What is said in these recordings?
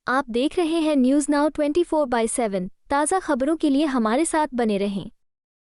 आप देख रहे हैं न्यूज नाउ 24/7। ताज़ा खबरों के लिए हमारे साथ बने रहें।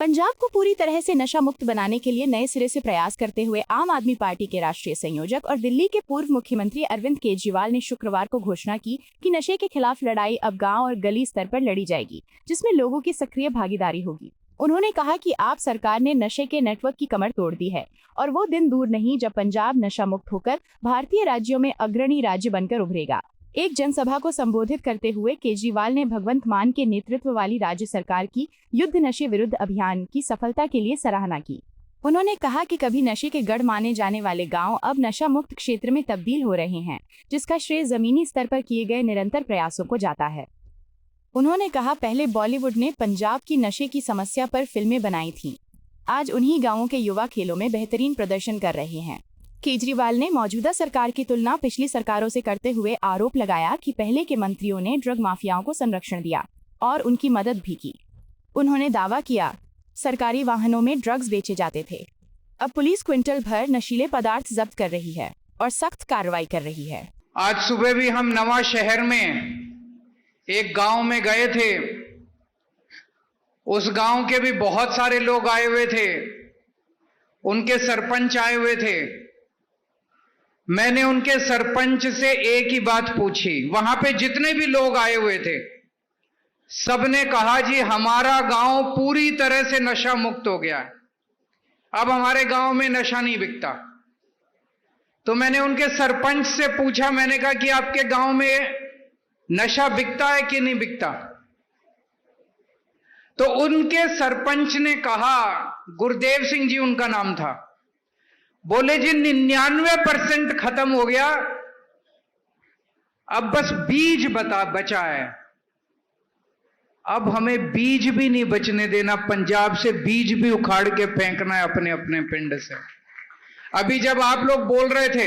पंजाब को पूरी तरह से नशा मुक्त बनाने के लिए नए सिरे से प्रयास करते हुए आम आदमी पार्टी के राष्ट्रीय संयोजक और दिल्ली के पूर्व मुख्यमंत्री अरविंद केजरीवाल ने शुक्रवार को घोषणा की कि नशे के खिलाफ लड़ाई अब गांव और गली स्तर पर लड़ी जाएगी, जिसमें लोगों की सक्रिय भागीदारी होगी। उन्होंने कहा कि आप सरकार ने नशे के नेटवर्क की कमर तोड़ दी है और वो दिन दूर नहीं जब पंजाब नशा मुक्त होकर भारतीय राज्यों में अग्रणी राज्य बनकर उभरेगा। एक जनसभा को संबोधित करते हुए केजरीवाल ने भगवंत मान के नेतृत्व वाली राज्य सरकार की युद्ध नशे विरुद्ध अभियान की सफलता के लिए सराहना की। उन्होंने कहा कि कभी नशे के गढ़ माने जाने वाले गांव अब नशा मुक्त क्षेत्र में तब्दील हो रहे हैं, जिसका श्रेय जमीनी स्तर पर किए गए निरंतर प्रयासों को जाता है। उन्होंने कहा, पहले बॉलीवुड ने पंजाब की नशे की समस्या पर फिल्में बनाई थीं। आज उन्हीं गाँवों के युवा खेलों में बेहतरीन प्रदर्शन कर रहे हैं। केजरीवाल ने मौजूदा सरकार की तुलना पिछली सरकारों से करते हुए आरोप लगाया कि पहले के मंत्रियों ने ड्रग माफियाओं को संरक्षण दिया और उनकी मदद भी की। उन्होंने दावा किया, सरकारी वाहनों में ड्रग्स बेचे जाते थे। अब पुलिस क्विंटल भर नशीले पदार्थ जब्त कर रही है और सख्त कार्रवाई कर रही है। आज सुबह भी हम नवा शहर में एक गांव में गए थे। उस गांव के भी बहुत सारे लोग आए हुए थे, उनके सरपंच आए हुए थे। मैंने उनके सरपंच से एक ही बात पूछी। वहां पे जितने भी लोग आए हुए थे सबने कहा, जी हमारा गांव पूरी तरह से नशा मुक्त हो गया है, अब हमारे गांव में नशा नहीं बिकता। तो मैंने उनके सरपंच से पूछा, मैंने कहा कि आपके गांव में नशा बिकता है कि नहीं बिकता? तो उनके सरपंच ने कहा, गुरदेव सिंह जी उनका नाम था, बोले जी 99% खत्म हो गया, अब बस बीज बचा है। अब हमें बीज भी नहीं बचने देना, पंजाब से बीज भी उखाड़ के फेंकना है अपने अपने पिंड से। अभी जब आप लोग बोल रहे थे,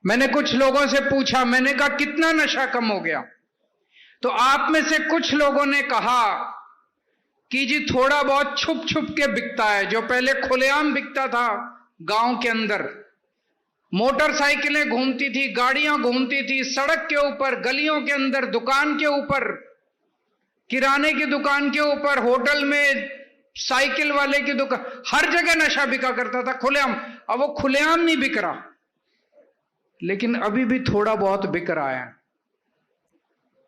मैंने कुछ लोगों से पूछा, मैंने कहा कितना नशा कम हो गया? तो आप में से कुछ लोगों ने कहा कि जी थोड़ा बहुत छुप छुप के बिकता है, जो पहले खुलेआम बिकता था गांव के अंदर। मोटरसाइकिलें घूमती थी, गाड़ियां घूमती थी सड़क के ऊपर, गलियों के अंदर, दुकान के ऊपर, किराने की दुकान के ऊपर, होटल में, साइकिल वाले की दुकान, हर जगह नशा बिका करता था खुलेआम। अब वो खुलेआम नहीं बिक रहा, लेकिन अभी भी थोड़ा बहुत बिक रहा है।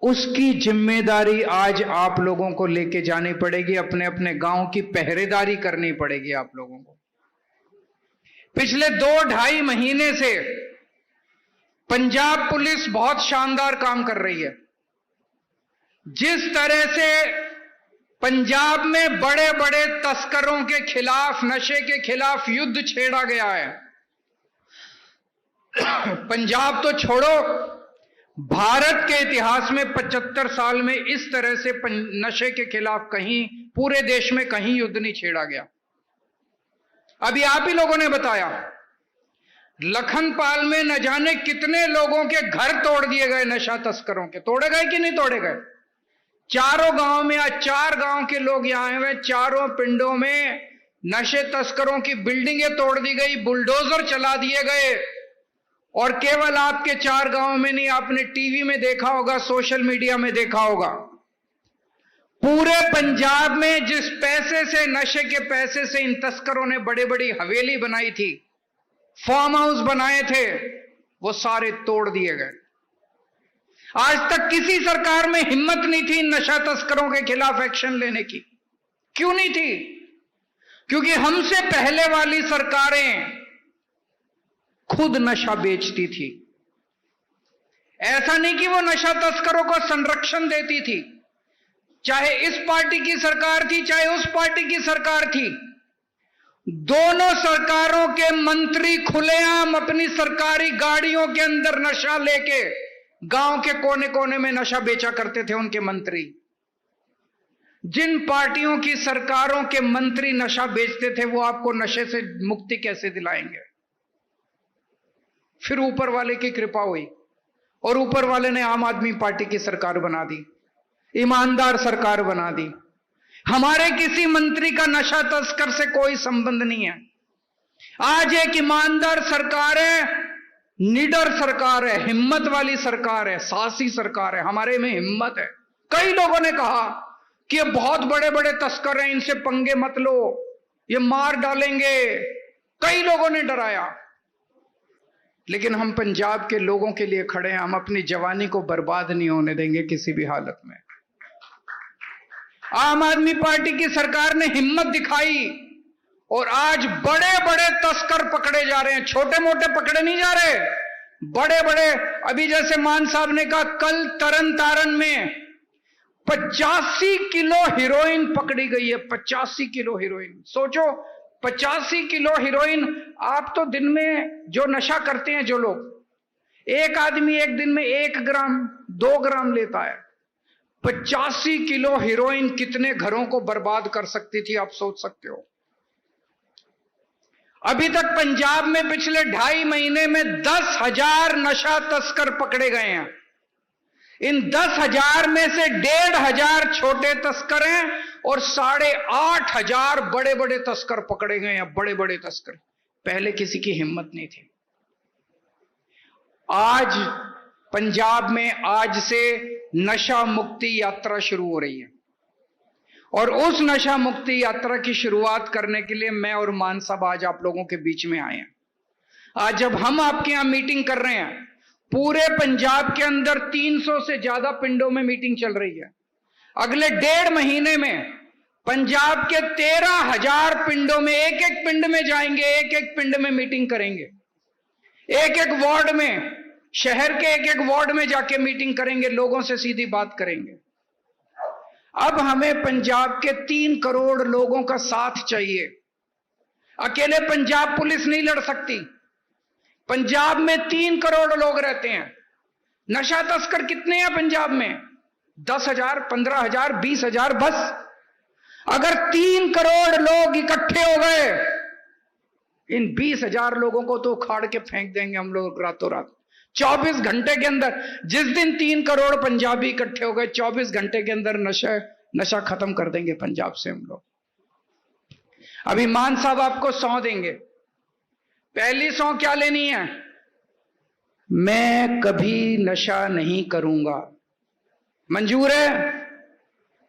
उसकी जिम्मेदारी आज आप लोगों को लेके जानी पड़ेगी, अपने अपने गांव की पहरेदारी करनी पड़ेगी आप लोगों को। पिछले 2-2.5 महीने से पंजाब पुलिस बहुत शानदार काम कर रही है। जिस तरह से पंजाब में बड़े बड़े तस्करों के खिलाफ, नशे के खिलाफ युद्ध छेड़ा गया है, पंजाब तो छोड़ो, भारत के इतिहास में 75 साल में इस तरह से नशे के खिलाफ कहीं पूरे देश में कहीं युद्ध नहीं छेड़ा गया। अभी आप ही लोगों ने बताया, लखनपाल में न जाने कितने लोगों के घर तोड़ दिए गए नशा तस्करों के। तोड़े गए कि नहीं तोड़े गए? चारों गांव में, आज 4 गांव के लोग यहां आए हुए, चारों पिंडों में नशे तस्करों की बिल्डिंगें तोड़ दी गई, बुलडोजर चला दिए गए। और केवल आपके 4 गांव में नहीं, आपने टीवी में देखा होगा, सोशल मीडिया में देखा होगा, पूरे पंजाब में जिस पैसे से, नशे के पैसे से इन तस्करों ने बड़ी बड़ी हवेली बनाई थी, फार्म हाउस बनाए थे, वो सारे तोड़ दिए गए। आज तक किसी सरकार में हिम्मत नहीं थी नशा तस्करों के खिलाफ एक्शन लेने की। क्यों नहीं थी? क्योंकि हमसे पहले वाली सरकारें खुद नशा बेचती थी। ऐसा नहीं कि वो नशा तस्करों को संरक्षण देती थी। चाहे इस पार्टी की सरकार थी, चाहे उस पार्टी की सरकार थी, दोनों सरकारों के मंत्री खुलेआम अपनी सरकारी गाड़ियों के अंदर नशा लेके गांव के कोने कोने में नशा बेचा करते थे उनके मंत्री। जिन पार्टियों की सरकारों के मंत्री नशा बेचते थे, वो आपको नशे से मुक्ति कैसे दिलाएंगे? फिर ऊपर वाले की कृपा हुई और ऊपर वाले ने आम आदमी पार्टी की सरकार बना दी, ईमानदार सरकार बना दी। हमारे किसी मंत्री का नशा तस्कर से कोई संबंध नहीं है। आज एक ईमानदार सरकार है, निडर सरकार है, हिम्मत वाली सरकार है, साहसी सरकार है, हमारे में हिम्मत है। कई लोगों ने कहा कि ये बहुत बड़े बड़े तस्कर हैं, इनसे पंगे मत लो, ये मार डालेंगे। कई लोगों ने डराया, लेकिन हम पंजाब के लोगों के लिए खड़े हैं। हम अपनी जवानी को बर्बाद नहीं होने देंगे किसी भी हालत में। आम आदमी पार्टी की सरकार ने हिम्मत दिखाई और आज बड़े बड़े तस्कर पकड़े जा रहे हैं। छोटे मोटे पकड़े नहीं जा रहे, बड़े बड़े। अभी जैसे मान साहब ने कहा, कल तरन तारण में 85 किलो हीरोइन पकड़ी गई है। 85 किलो हीरोइन, सोचो 85 किलो हीरोइन। आप तो दिन में जो नशा करते हैं जो लोग, एक आदमी एक दिन में 1 ग्राम 2 ग्राम लेता है। 85 किलो हीरोइन कितने घरों को बर्बाद कर सकती थी, आप सोच सकते हो। अभी तक पंजाब में पिछले 2.5 महीने में 10,000 नशा तस्कर पकड़े गए हैं। इन 10,000 में से 1,500 छोटे तस्कर हैं और 8,500 बड़े बड़े तस्कर पकड़े गए हैं। बड़े बड़े तस्कर, पहले किसी की हिम्मत नहीं थी। आज पंजाब में आज से नशा मुक्ति यात्रा शुरू हो रही है और उस नशा मुक्ति यात्रा की शुरुआत करने के लिए मैं और मान साहब आज आप लोगों के बीच में आए हैं। आज जब हम आपके यहां मीटिंग कर रहे हैं, पूरे पंजाब के अंदर 300 से ज्यादा पिंडों में मीटिंग चल रही है। अगले 1.5 महीने में पंजाब के 13,000 पिंडों में, एक एक पिंड में जाएंगे, एक एक पिंड में मीटिंग करेंगे। एक एक वार्ड में, शहर के एक एक वार्ड में जाके मीटिंग करेंगे, लोगों से सीधी बात करेंगे। अब हमें पंजाब के 3 करोड़ लोगों का साथ चाहिए। अकेले पंजाब पुलिस नहीं लड़ सकती। पंजाब में 3 करोड़ लोग रहते हैं। नशा तस्कर कितने हैं पंजाब में? 10,000, 15,000, 20,000 बस। अगर 3 करोड़ लोग इकट्ठे हो गए, इन 20,000 लोगों को तो उखाड़ के फेंक देंगे हम लोग रातों रात। 24 घंटे के अंदर, जिस दिन 3 करोड़ पंजाबी इकट्ठे हो गए, 24 घंटे के अंदर नशा खत्म कर देंगे पंजाब से हम लोग। अभी मान साहब आपको सौं देंगे। पहली सौं क्या लेनी है? मैं कभी नशा नहीं करूंगा। मंजूर है?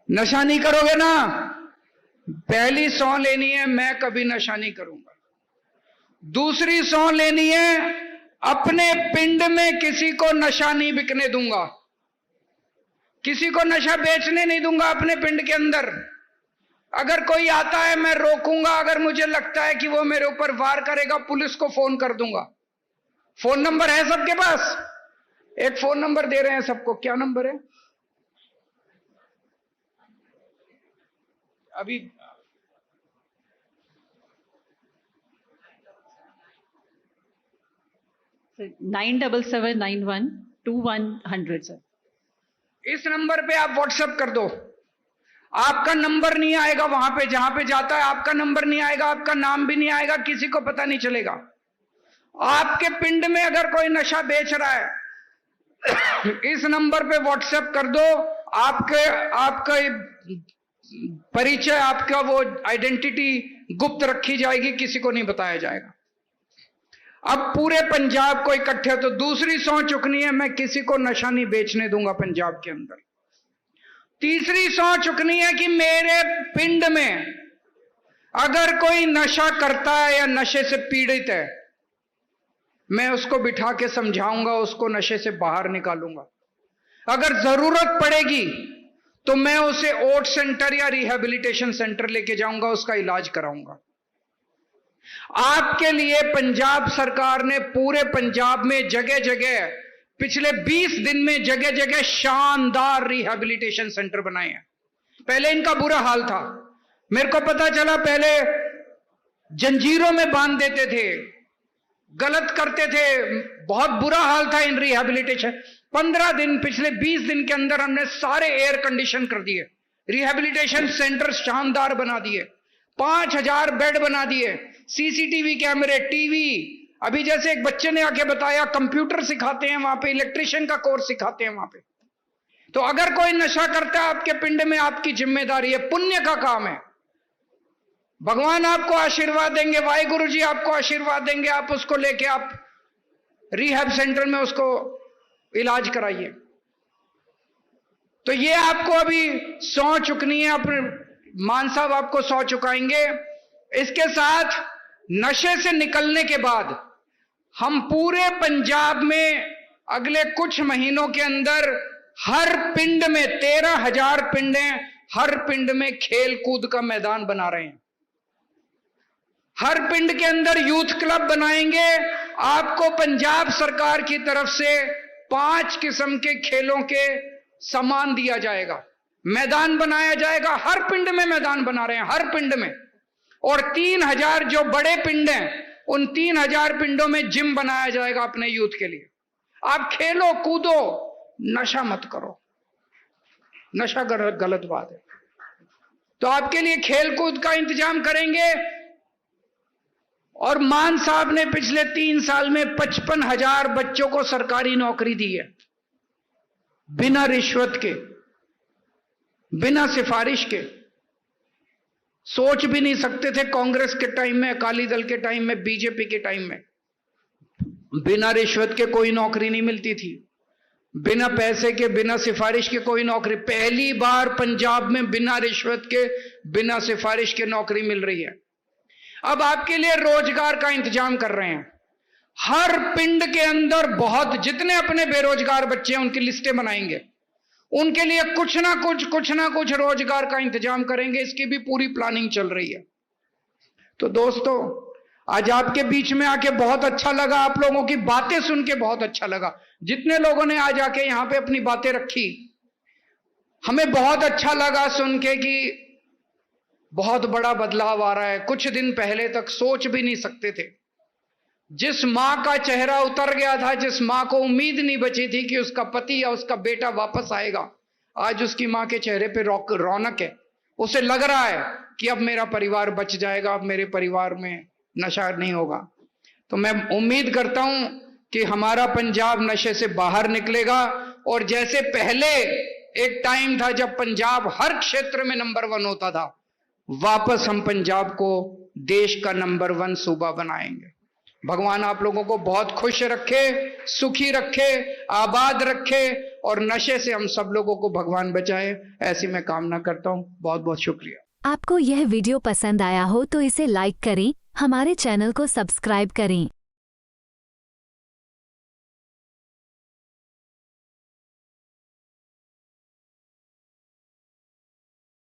नशा नहीं करोगे ना? पहली सौं लेनी है, मैं कभी नशा नहीं करूंगा। दूसरी सौं लेनी है, अपने पिंड में किसी को नशा नहीं बिकने दूंगा, किसी को नशा बेचने नहीं दूंगा अपने पिंड के अंदर। अगर कोई आता है मैं रोकूंगा। अगर मुझे लगता है कि वो मेरे ऊपर वार करेगा, पुलिस को फोन कर दूंगा। फोन नंबर है सबके पास? एक फोन नंबर दे रहे हैं सबको। क्या नंबर है? अभी 9779121100 सर। इस नंबर पे आप व्हाट्सएप कर दो। आपका नंबर नहीं आएगा वहां पे, जहां पे जाता है आपका नंबर नहीं आएगा, आपका नाम भी नहीं आएगा, किसी को पता नहीं चलेगा। आपके पिंड में अगर कोई नशा बेच रहा है, इस नंबर पे व्हाट्सएप कर दो। आपका परिचय, आपका वो आइडेंटिटी गुप्त रखी जाएगी, किसी को नहीं बताया जाएगा। अब पूरे पंजाब को इकट्ठे हो, तो दूसरी सौं चुकनी है, मैं किसी को नशा नहीं बेचने दूंगा पंजाब के अंदर। तीसरी सौं चुकनी है कि मेरे पिंड में अगर कोई नशा करता है या नशे से पीड़ित है, मैं उसको बिठा के समझाऊंगा, उसको नशे से बाहर निकालूंगा। अगर जरूरत पड़ेगी तो मैं उसे ओट सेंटर या रिहैबिलिटेशन सेंटर लेके जाऊंगा, उसका इलाज कराऊंगा। आपके लिए पंजाब सरकार ने पूरे पंजाब में जगह जगह पिछले 20 दिन में जगह जगह शानदार रिहैबिलिटेशन सेंटर बनाए हैं। पहले इनका बुरा हाल था, मेरे को पता चला। पहले जंजीरों में बांध देते थे, गलत करते थे, बहुत बुरा हाल था इन रिहैबिलिटेशन। 15 दिन, पिछले 20 दिन के अंदर हमने सारे एयर कंडीशन कर दिए, रिहैबिलिटेशन सेंटर शानदार बना दिए, 5,000 बेड बना दिए, सीसीटीवी कैमरे, टीवी। अभी जैसे एक बच्चे ने आके बताया, कंप्यूटर सिखाते हैं वहां पे, इलेक्ट्रिशियन का कोर्स सिखाते हैं वहां पे। तो अगर कोई नशा करता है आपके पिंड में, आपकी जिम्मेदारी है, पुण्य का काम है। भगवान आपको आशीर्वाद देंगे, वाहिगुरु जी आपको आशीर्वाद देंगे, आप उसको लेके आप रिहैब सेंटर में उसको इलाज कराइए। तो ये आपको अभी 100 चुकनी है, अपने मान साहब आपको 100 चुकाएंगे। इसके साथ नशे से निकलने के बाद हम पूरे पंजाब में अगले कुछ महीनों के अंदर हर पिंड में 13,000 पिंड हैं, हर पिंड में खेल कूद का मैदान बना रहे हैं। हर पिंड के अंदर यूथ क्लब बनाएंगे। आपको पंजाब सरकार की तरफ से 5 किस्म के खेलों के सामान दिया जाएगा, मैदान बनाया जाएगा। हर पिंड में मैदान बना रहे हैं, हर पिंड में। और 3,000 जो बड़े पिंड हैं, उन 3,000 पिंडों में जिम बनाया जाएगा अपने यूथ के लिए। आप खेलो कूदो, नशा मत करो। नशा गलत बात है। तो आपके लिए खेल कूद का इंतजाम करेंगे। और मान साहब ने पिछले 3 साल में 55,000 बच्चों को सरकारी नौकरी दी है, बिना रिश्वत के, बिना सिफारिश के। सोच भी नहीं सकते थे कांग्रेस के टाइम में, अकाली दल के टाइम में, बीजेपी के टाइम में बिना रिश्वत के कोई नौकरी नहीं मिलती थी, बिना पैसे के, बिना सिफारिश के कोई नौकरी। पहली बार पंजाब में बिना रिश्वत के, बिना सिफारिश के नौकरी मिल रही है। अब आपके लिए रोजगार का इंतजाम कर रहे हैं। हर पिंड के अंदर जितने अपने बेरोजगार बच्चे हैं उनकी लिस्टें बनाएंगे, उनके लिए कुछ ना कुछ रोजगार का इंतजाम करेंगे। इसकी भी पूरी प्लानिंग चल रही है। तो दोस्तों, आज आपके बीच में आके बहुत अच्छा लगा, आप लोगों की बातें सुन के बहुत अच्छा लगा। जितने लोगों ने आज आके यहां पे अपनी बातें रखी, हमें बहुत अच्छा लगा सुन के कि बहुत बड़ा बदलाव आ रहा है। कुछ दिन पहले तक सोच भी नहीं सकते थे। जिस मां का चेहरा उतर गया था, जिस मां को उम्मीद नहीं बची थी कि उसका पति या उसका बेटा वापस आएगा, आज उसकी मां के चेहरे पे रौनक है। उसे लग रहा है कि अब मेरा परिवार बच जाएगा, अब मेरे परिवार में नशा नहीं होगा। तो मैं उम्मीद करता हूं कि हमारा पंजाब नशे से बाहर निकलेगा। और जैसे पहले एक टाइम था जब पंजाब हर क्षेत्र में नंबर 1 होता था, वापस हम पंजाब को देश का नंबर 1 सूबा बनाएंगे। भगवान आप लोगों को बहुत खुश रखे, सुखी रखे, आबाद रखे और नशे से हम सब लोगों को भगवान बचाए, ऐसी मैं कामना करता हूं। बहुत बहुत शुक्रिया। आपको यह वीडियो पसंद आया हो तो इसे लाइक करें, हमारे चैनल को सब्सक्राइब करें।